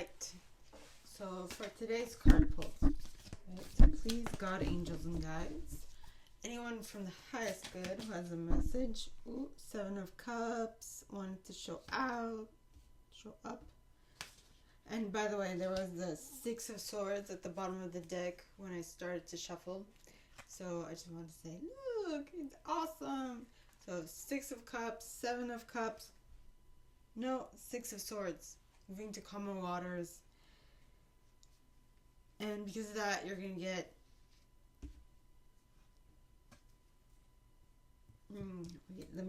Alright, so for today's card pull, right, please God, angels, and guides, anyone from the highest good who has a message. Ooh, Seven of Cups, wanted to show up. And by the way, there was the Six of Swords at the bottom of the deck when I started to shuffle. So I just wanted to say, look, it's awesome. So Six of Cups, Seven of Cups, no, Six of Swords, moving to calmer waters. And because of that, you're going to get let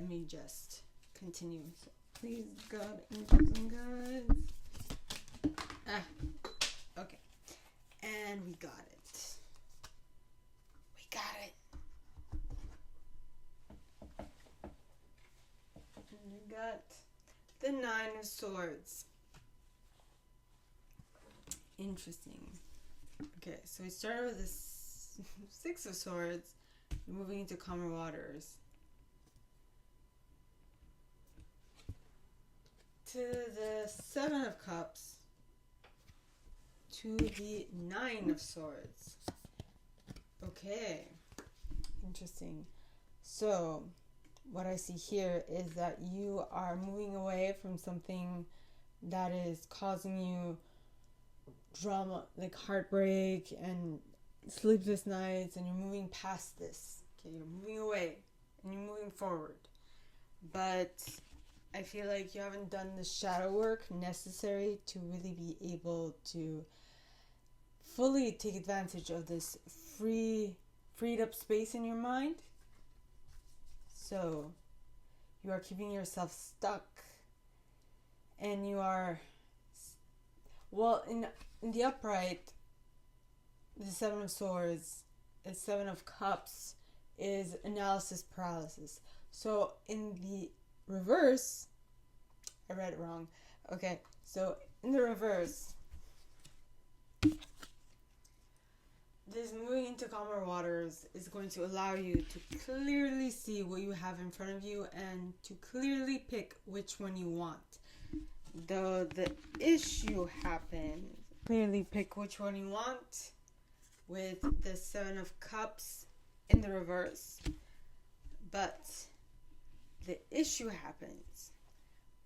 me just continue. So please, God, angels, and guides. Okay. And we got it. We got it. And we got the Nine of Swords. Interesting. Okay, so we started with the Six of Swords, moving into calmer waters. To the Seven of Cups. To the Nine of Swords. Okay. Interesting. So, what I see here is that you are moving away from something that is causing you drama, like heartbreak and sleepless nights, and you're moving past this. Okay, you're moving away and you're moving forward. But I feel like you haven't done the shadow work necessary to really be able to fully take advantage of this freed up space in your mind. So you are keeping yourself stuck, and you are, well, in the upright, the Seven of Swords, the Seven of Cups is analysis paralysis. So in the reverse, I read it wrong. Okay, so in the reverse, this moving into calmer waters is going to allow you to clearly see what you have in front of you and to clearly pick which one you want. Though the issue happens, clearly pick which one you want with the Seven of Cups in the reverse. But the issue happens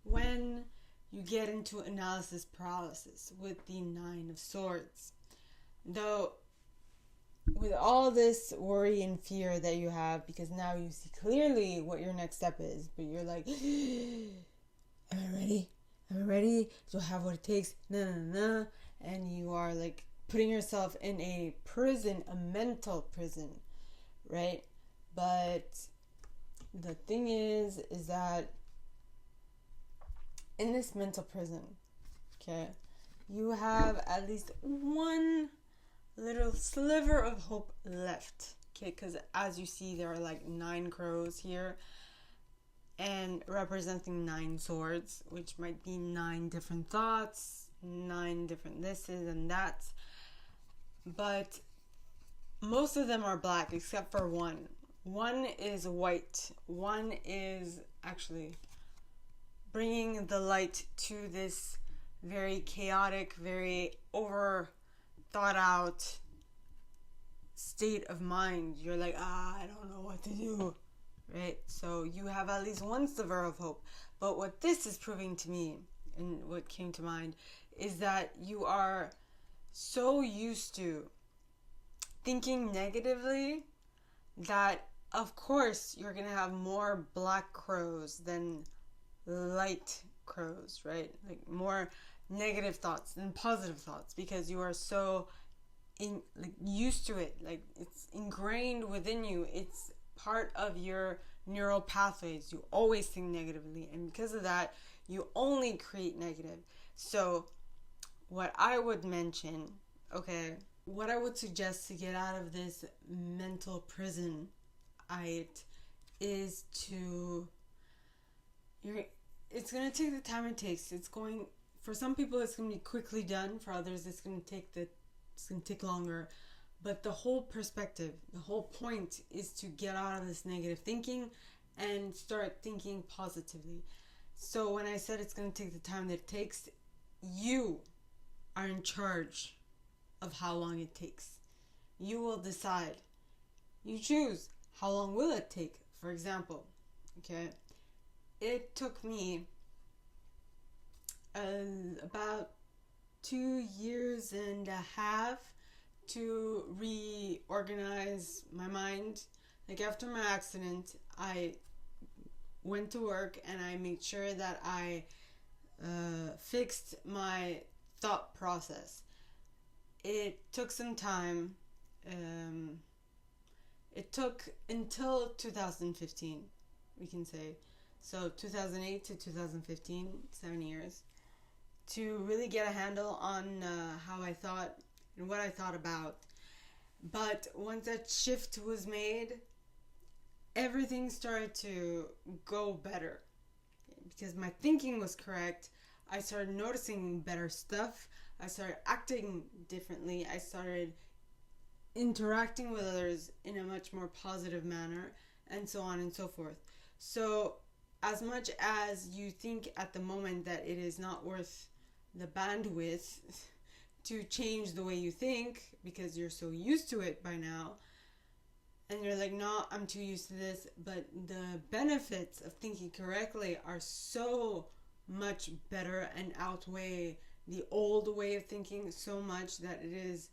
when you get into analysis paralysis with the Nine of Swords. Though, with all this worry and fear that you have, because now you see clearly what your next step is, but you're like, am I ready? Am I ready? Do I have what it takes? No. And you are like putting yourself in a prison, a mental prison, right? But the thing is that in this mental prison, okay, you have at least one little sliver of hope left, okay, because as you see, there are like 9 crows here and representing 9 swords, which might be 9 different thoughts, 9 different thises and that's, but most of them are black except for one. One is white. One is actually bringing the light to this very chaotic, very over thought out state of mind. You're like, I don't know what to do, right? So you have at least one sliver of hope. But what this is proving to me, and what came to mind, is that you are so used to thinking negatively that of course you're gonna have more black crows than light crows, right? Like more negative thoughts than positive thoughts, because you are so used to it. Like it's ingrained within you. It's part of your neural pathways. You always think negatively, and because of that, you only create negative. So what I would mention, okay, what I would suggest to get out of this mental prison is to, it's going to take the time it takes. For some people it's going to be quickly done. For others it's going to take longer. But the whole perspective, the whole point is to get out of this negative thinking and start thinking positively. So when I said it's going to take the time that it takes, you are in charge of how long it takes. You will decide. You choose how long will it take. For example, okay, it took me about 2.5 years to reorganize my mind. Like after my accident, I went to work and I made sure that I fixed my thought process. It took some time. It took until 2015, we can say. So 2008 to 2015, 7 years, to really get a handle on how I thought and what I thought about. But once that shift was made, everything started to go better because my thinking was correct. I started noticing better stuff. I started acting differently. I started interacting with others in a much more positive manner, and so on and so forth. So as much as you think at the moment that it is not worth the bandwidth to change the way you think because you're so used to it by now, and you're like, no, I'm too used to this, but the benefits of thinking correctly are so much better and outweigh the old way of thinking so much that it is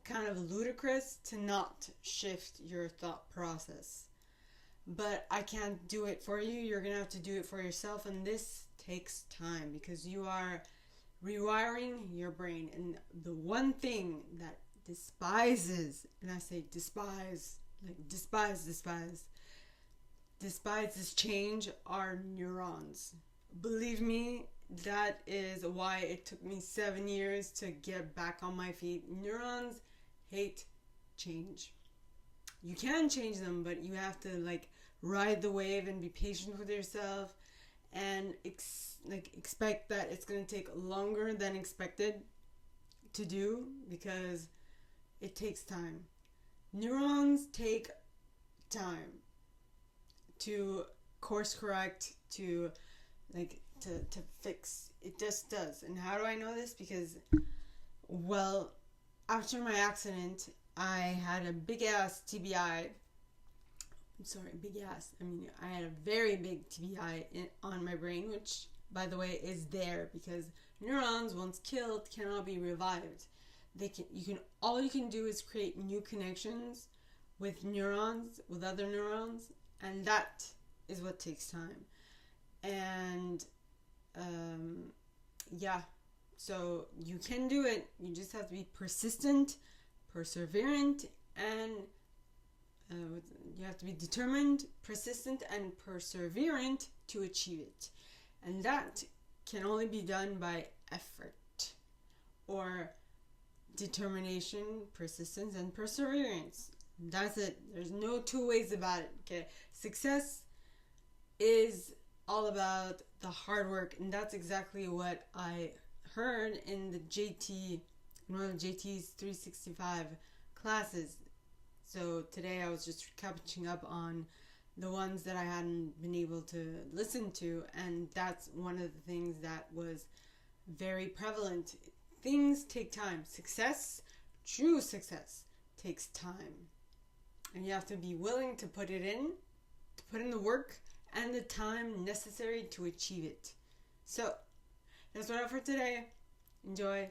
kind of ludicrous to not shift your thought process. But I can't do it for you. You're gonna have to do it for yourself, and this takes time because you are rewiring your brain. And the one thing that despises, and I say despise, like despise this change, are neurons. Believe me, that is why it took me 7 years to get back on my feet. Neurons hate change. You can change them, but you have to like ride the wave and be patient with yourself and expect that it's going to take longer than expected to do because it takes time. Neurons take time to course correct, to fix. It just does. And how do I know this? Because, well, after my accident, I had a big ass TBI. I'm sorry, big ass. I mean, I had a very big TBI on my brain, which, by the way, is there because neurons, once killed, cannot be revived. All you can do is create new connections with neurons, with other neurons, and that is what takes time. And yeah, so you can do it. You just have to be persistent, perseverant, and you have to be determined, persistent, and perseverant to achieve it. And that can only be done by effort or determination, persistence, and perseverance. That's it. There's no two ways about it. Okay, success is all about the hard work, and that's exactly what I heard in one of JT's 365 classes. So today I was just catching up on the ones that I hadn't been able to listen to, and that's one of the things that was very prevalent. Things take time. Success, true success, takes time. And you have to be willing to put in the work and the time necessary to achieve it. So, that's what I have for today. Enjoy.